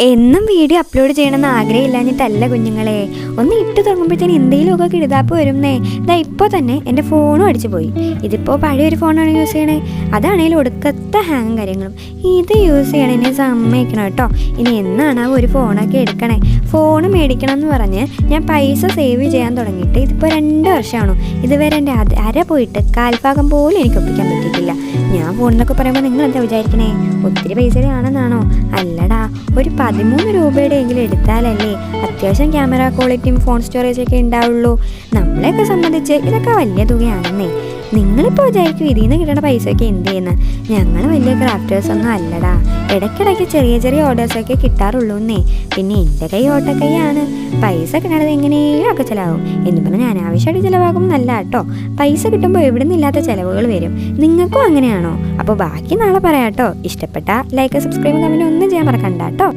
എന്നും video upload ചെയ്യണമെന്ന് ആഗ്രഹമില്ലാഞ്ഞിട്ടല്ല കുഞ്ഞുങ്ങളെ, ഒന്ന് ഇട്ട് തുടങ്ങുമ്പോഴത്തേന് എന്തെങ്കിലുമൊക്കെ കിടുതാപ്പ് വരുന്നേ. ഇതാ ഇപ്പോൾ തന്നെ എൻ്റെ ഫോണും അടിച്ചു പോയി. ഇതിപ്പോൾ പഴയൊരു ഫോണാണ് യൂസ് ചെയ്യണേ, അതാണേലും ഒടുക്കത്തെ ഹാങ്ങും കാര്യങ്ങളും. ഇത് യൂസ് ചെയ്യണം എന്നെ സമ്മതിക്കണം കേട്ടോ. ഇനി എന്നാണ് ആ ഒരു ഫോണൊക്കെ എടുക്കണേ. ഫോൺ മേടിക്കണം എന്ന് പറഞ്ഞ് ഞാൻ പൈസ സേവ് ചെയ്യാൻ തുടങ്ങിയിട്ട് ഇതിപ്പോൾ 2 വർഷമാണോ. ഇതുവരെ എൻ്റെ അര പോയിട്ട് കാൽഭാഗം പോലും എനിക്ക് ഒപ്പിക്കാൻ പറ്റിയിട്ടില്ല. ഞാൻ ഫോണെന്നൊക്കെ പറയുമ്പോൾ നിങ്ങൾ എന്താ വിചാരിക്കണേ, ഒത്തിരി പൈസയുടെ ആണെന്നാണോ? അല്ലടാ, ഒരു 13 രൂപയുടെ എങ്കിലും എടുത്താലല്ലേ അത്യാവശ്യം ക്യാമറ ക്വാളിറ്റിയും ഫോൺ സ്റ്റോറേജൊക്കെ ഉണ്ടാവുള്ളൂ. നമ്മളെയൊക്കെ സംബന്ധിച്ച് ഇതൊക്കെ വലിയ തുകയാണെന്നേ. നിങ്ങളിപ്പോൾ വിചാരിക്കും ഇതിൽ നിന്ന് കിട്ടുന്ന പൈസയൊക്കെ എന്ത് ചെയ്യുന്നത്. ഞങ്ങൾ വലിയ ക്രാഫ്റ്റേഴ്സൊന്നും അല്ലടാ. ഇടയ്ക്കിടയ്ക്ക് ചെറിയ ചെറിയ ഓർഡേഴ്സൊക്കെ കിട്ടാറുള്ളൂ എന്നേ. പിന്നെ എൻ്റെ കൈ ഓട്ടക്കൈയാണ്. പൈസ കിട്ടണത് എങ്ങനെയും ഒക്കെ ചിലവാകും എന്ന് പറഞ്ഞാൽ ഞാൻ ആവശ്യമായിട്ട് ചിലവാകും എന്നല്ല കേട്ടോ. പൈസ കിട്ടുമ്പോൾ എവിടെ നിന്നില്ലാത്ത ചിലവുകൾ വരും. നിങ്ങൾക്കും അങ്ങനെയാണോ? അപ്പോൾ ബാക്കി നാളെ പറയാം കേട്ടോ. ഇഷ്ടപ്പെട്ട ലൈക്ക്, സബ്സ്ക്രൈബ്, കമൻറ്റ് ഒന്നും ചെയ്യാൻ മറക്കണ്ട കേട്ടോ.